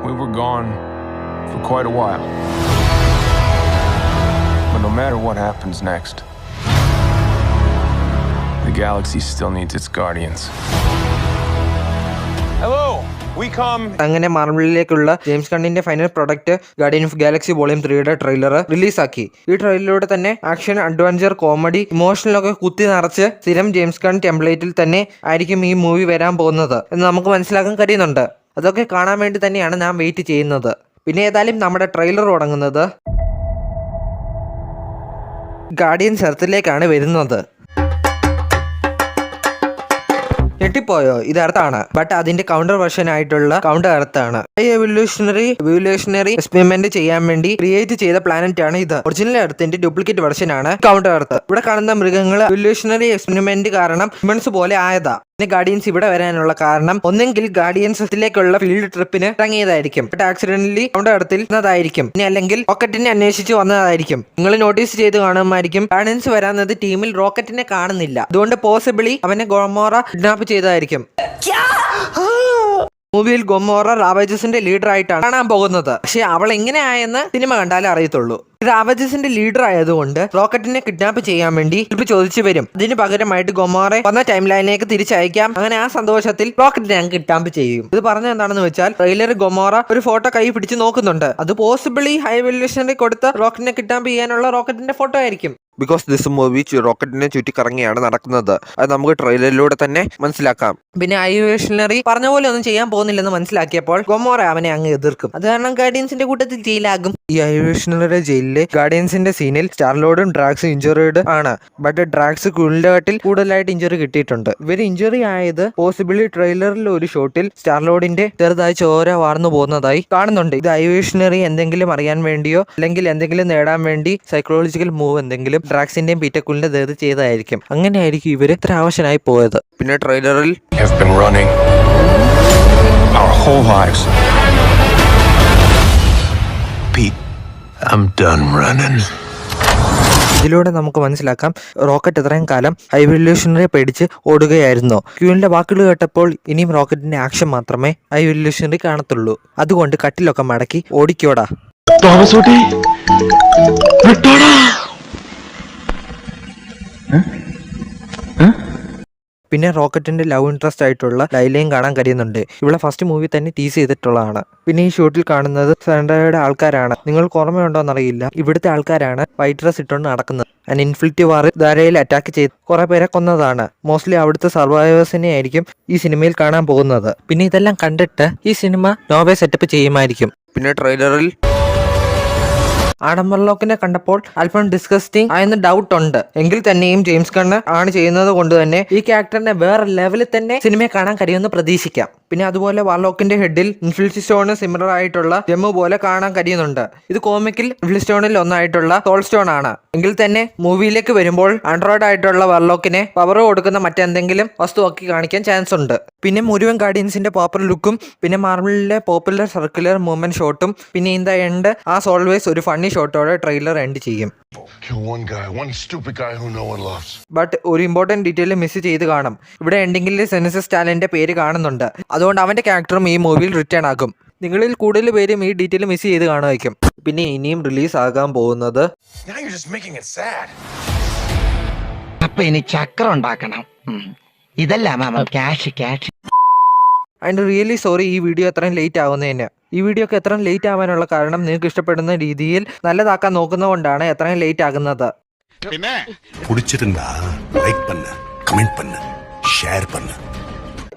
We were gone for quite a while. But no matter what happens next, the galaxy still needs its guardians. Hello, we come. അങ്ങനെ മാർവലിലേക്കുള്ള James ഗണ്ണിന്റെ final product Guardian of Galaxy volume 3യുടെ trailer റിലീസാക്കി. ഈ ട്രെയിലറിലൂടെ തന്നെ action, adventure, comedy, ഇമോഷണലൊക്കെ കുത്തി നിറച്ച് സ്ഥിരം ജെയിംസ് ഗൺ ടെംപ്ലേറ്റിൽ തന്നെ ആയിരിക്കും ഈ മൂവി വരാൻ പോകുന്നത് എന്ന് നമുക്ക് മനസ്സിലാക്കാൻ കഴിയുന്നുണ്ട്. അതൊക്കെ കാണാൻ വേണ്ടി തന്നെയാണ് ഞാൻ വെയിറ്റ് ചെയ്യുന്നത്. പിന്നെ ഏതായാലും നമ്മുടെ ട്രെയിലർ തുടങ്ങുന്നത് ഗാർഡിയൻസ് എർത്തിലേക്കാണ് വരുന്നത്. ഞെട്ടിപ്പോയോ? ഇത് എർത്താണ്, ബട്ട് അതിന്റെ കൗണ്ടർ വെർഷൻ ആയിട്ടുള്ള കൗണ്ടർ എർത്താണ്. എവല്യൂഷണറി എക്സ്പെരിമെന്റ് ചെയ്യാൻ വേണ്ടി ക്രിയേറ്റ് ചെയ്ത പ്ലാനറ്റ് ആണ് ഇത്. ഒറിജിനൽ എർത്തിന്റെ ഡ്യൂപ്ലിക്കേറ്റ് വെർഷൻ ആണ് കൗണ്ടർ എർത്ത്. ഇവിടെ കാണുന്ന മൃഗങ്ങൾ എവല്യൂഷണറി എക്സ്പെരിമെന്റ് കാരണം ഹ്യൂമൻസ് പോലെ ആയതാ. പിന്നെ ഗാർഡിയൻസ് ഇവിടെ വരാനുള്ള കാരണം ഒന്നെങ്കിൽ ഗാർഡിയൻസിലേക്കുള്ള ഫീൽഡ് ട്രിപ്പിന് ഇറങ്ങിയതായിരിക്കും, ബട്ട് ആക്സിഡന്റലി കൗണ്ടർ എർത്തിലായിരിക്കും. ഇനി അല്ലെങ്കിൽ റോക്കറ്റിനെ അന്വേഷിച്ച് വന്നതായിരിക്കും. നിങ്ങൾ നോട്ടീസ് ചെയ്ത് കാണുമായിരിക്കും, ഗാർഡിയൻസ് വരാന്നത് ടീമിൽ റോക്കറ്റിനെ കാണുന്നില്ല. അതുകൊണ്ട് പോസിബിളി അവനെ ഗൊമോറ കിഡ്നാപ്പ് ചെയ്തതായിരിക്കും. മൂവിയിൽ ഗൊമോറ റാവേജസിന്റെ ലീഡർ ആയിട്ടാണ് കാണാൻ പോകുന്നത്. പക്ഷെ അവൾ എങ്ങനെ ആയെന്ന് സിനിമ കണ്ടാലേ അറിയത്തുള്ളൂ. റാവേജസിന്റെ ലീഡർ ആയതുകൊണ്ട് റോക്കറ്റിനെ കിഡ്നാപ്പ് ചെയ്യാൻ വേണ്ടി ഹെൽപ്പ് ചോദിച്ചു വരും. അതിന് പകരമായിട്ട് ഗൊമോറെ വന്ന ടൈം ലൈനിലേക്ക് തിരിച്ചയക്കാം. അങ്ങനെ ആ സന്തോഷത്തിൽ റോക്കറ്റിനെ ഞങ്ങൾ കിഡ്നാപ്പ് ചെയ്യും. ഇത് പറഞ്ഞ എന്താണെന്ന് വെച്ചാൽ ട്രെയിലർ ഗൊമോറ ഒരു ഫോട്ടോ കൈ പിടിച്ച് നോക്കുന്നുണ്ട്. അത് പോസിബിളി ഹൈ എവല്യൂഷണറി കൊടുത്ത റോക്കറ്റിനെ കിഡ്നാപ്പ് ചെയ്യാനുള്ള റോക്കറ്റിന്റെ ഫോട്ടോ ആയിരിക്കും. ബിക്കോസ് ദിസ് മൂവി റോക്കറ്റിനെ ചുറ്റിക്കറങ്ങിയാണ് നടക്കുന്നത്. അത് നമുക്ക് ട്രെയിലറിലൂടെ തന്നെ മനസ്സിലാക്കാം. പിന്നെ ഹൈ എവല്യൂഷണറി പറഞ്ഞ പോലെ ഒന്നും ചെയ്യാൻ പോകുന്നില്ലെന്ന് മനസ്സിലാക്കിയപ്പോൾ ഗൊമോറ അവനെ അങ്ങ് എതിർക്കും. അത് കാരണം ഗാർഡിയൻസിന്റെ കൂട്ടത്തിൽ ജയിലാകും. ഈ ഹൈ എവല്യൂഷണറി ജയിലിലെ ഗാർഡിയൻസിന്റെ സീനിൽ സ്റ്റാർ-ലോർഡും ഡ്രാക്സും ഇഞ്ചുറീഡ് ആണ്. ബട്ട് ഡ്രാക്സ് ക്യൂലിന്റെ കാട്ടിൽ കൂടുതലായിട്ട് ഇഞ്ചുറി കിട്ടിയിട്ടുണ്ട്. ഇവർ ഇഞ്ചുറി ആയത് പോസിബിളി ട്രെയിലറിൽ ഒരു ഷോട്ടിൽ സ്റ്റാർ-ലോർഡിന്റെ ചെറുതായി ചോര വാർന്നു പോകുന്നതായി കാണുന്നുണ്ട്. ഇത് ഹൈ എവല്യൂഷണറി എന്തെങ്കിലും അറിയാൻ വേണ്ടിയോ അല്ലെങ്കിൽ എന്തെങ്കിലും നേടാൻ വേണ്ടി സൈക്കോളജിക്കൽ മൂവ് എന്തെങ്കിലും ഡ്രാക്സിന്റെയും പീറ്റക്കൂലിന്റെ ദേഹത്ത് ചെയ്തതായിരിക്കും. അങ്ങനെയായിരിക്കും ഇവര് ഇത്ര ആവശ്യനായി പോയത്. പിന്നെ ട്രെയിലറിൽ ഇതിലൂടെ നമുക്ക് മനസ്സിലാക്കാം റോക്കറ്റ് ഇത്രയും കാലം ഹൈ എവല്യൂഷണറിയെ പേടിച്ച് ഓടുകയായിരുന്നു. ക്യൂവിന്റെ വാക്കുകൾ കേട്ടപ്പോൾ ഇനിയും റോക്കറ്റിന്റെ ആക്ഷൻ മാത്രമേ ഹൈ എവല്യൂഷണറി കാണത്തുള്ളൂ. അതുകൊണ്ട് കട്ടിലൊക്കെ മടക്കി ഓടിക്കോടാ. പിന്നെ റോക്കറ്റിന്റെ ലവ് ഇൻട്രസ്റ്റ് ആയിട്ടുള്ള ലൈലയും കാണാൻ കഴിയുന്നുണ്ട്. ഇവിടെ ഫസ്റ്റ് മൂവി തന്നെ ടീസ് ചെയ്തിട്ടുള്ളതാണ്. പിന്നെ ഈ ഷൂട്ടിൽ കാണുന്നത് സാൻഡ്രയുടെ ആൾക്കാരാണ്. നിങ്ങൾക്ക് ഓർമ്മയുണ്ടോന്നറിയില്ല, ഇവിടുത്തെ ആൾക്കാരാണ് വൈറ്റ് ഡ്രസ് ഇട്ടുകൊണ്ട് നടക്കുന്നത്. ആൻഡ് ഇൻഫിനിറ്റി വാർ ധാരയിൽ അറ്റാക്ക് ചെയ്ത് കുറെ പേരെ കൊന്നതാണ്. മോസ്റ്റ്ലി അവിടുത്തെ സർവൈവേഴ്സിനെ ആയിരിക്കും ഈ സിനിമയിൽ കാണാൻ പോകുന്നത്. പിന്നെ ഇതെല്ലാം കണ്ടിട്ട് ഈ സിനിമ നോവേ സെറ്റപ്പ് ചെയ്യുമായിരിക്കും. പിന്നെ ട്രെയിലറിൽ ആഡം വർലോക്കിനെ കണ്ടപ്പോൾ അല്പം ഡിസ്കസ്റ്റിംഗ് ആയെന്ന് ഡൗട്ട് ഉണ്ട്. എങ്കിൽ തന്നെയും ജെയിംസ് ഗണ്ണ് ആണ് ചെയ്യുന്നത് കൊണ്ട് തന്നെ ഈ ക്യാരക്ടറിനെ വേറെ ലെവലിൽ തന്നെ സിനിമയെ കാണാൻ കഴിയുമെന്ന് പ്രതീക്ഷിക്കാം. പിന്നെ അതുപോലെ വാർലോക്കിന്റെ ഹെഡിൽ ഇൻഫിനിറ്റി സ്റ്റോണ് സിമിലർ ആയിട്ടുള്ള ജമ്മു പോലെ കാണാൻ കഴിയുന്നുണ്ട്. ഇത് കോമിക്കിൽ ഇൻഫിനിറ്റി സ്റ്റോണിൽ ഒന്നായിട്ടുള്ള സോൾ സ്റ്റോൺ ആണ്. എങ്കിൽ തന്നെ മൂവിയിലേക്ക് വരുമ്പോൾ ആൻഡ്രോയിഡ് ആയിട്ടുള്ള വാർലോക്കിനെ പവർ കൊടുക്കുന്ന മറ്റെന്തെങ്കിലും വസ്തുവാക്കി കാണിക്കാൻ ചാൻസ് ഉണ്ട്. പിന്നെ മുഴുവൻ ഗാർഡിയൻസിന്റെ പോപ്പുലർ ലുക്കും പിന്നെ മാർവലിലെ പോപ്പുലർ സർക്കുലർ മൂവ്മെന്റ് ഷോട്ടും പിന്നെ in the end as always ഒരു ഫണ്ണി ഷോട്ടോടെ ട്രെയിലർ എൻഡ് ചെയ്യും. ബട്ട് ഒരു ഇമ്പോർട്ടന്റ് ഡീറ്റെയിൽ മിസ് ചെയ്ത് കാണും. ഇവിടെ എൻഡിങ്ങിൽ സെൻസസ് സ്റ്റാലിന്റെ പേര് കാണുന്നുണ്ട്. അതുകൊണ്ട് അവന്റെ ക്യാരക്ടറും ഈ മൂവിയിൽ റിട്ടേൺ ആകും. നിങ്ങളിൽ കൂടുതൽ പേരും ഈ ഡീറ്റെയിൽ മിസ് ചെയ്ത് കാണുമായിരിക്കും. പിന്നെ ഇനിയും റിലീസ് ആകാൻ പോകുന്നത് അപ്പൊ ഇനി ചക്രം ഉണ്ടാക്കണം. ഇതല്ല ക്യാഷ്. ആൻഡ് റിയലി സോറി ഈ വീഡിയോ എത്രയും ലേറ്റ് ആവുന്നതിന്. ഈ വീഡിയോ ഒക്കെ എത്രയും ലേറ്റ് ആവാനുള്ള കാരണം നിങ്ങൾക്ക് ഇഷ്ടപ്പെടുന്ന രീതിയിൽ നല്ലതാക്കാൻ നോക്കുന്നതുകൊണ്ടാണ് എത്രയും ലേറ്റ് ആകുന്നത്.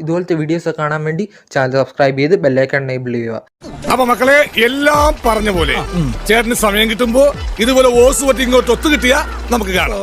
ഇതുപോലത്തെ വീഡിയോസ് കാണാൻ വേണ്ടി ചാനൽ സബ്സ്ക്രൈബ് ചെയ്ത് ബെല്ലൈക്കൺ എനേബിൾ ചെയ്യുക. അപ്പൊ മക്കളെ എല്ലാം പറഞ്ഞ പോലെ ചേട്ടന് സമയം കിട്ടുമ്പോ ഇതുപോലെ ഓസ് പറ്റി ഇങ്ങോട്ട് ഒത്തു കിട്ടിയാ നമുക്ക് കാണാം.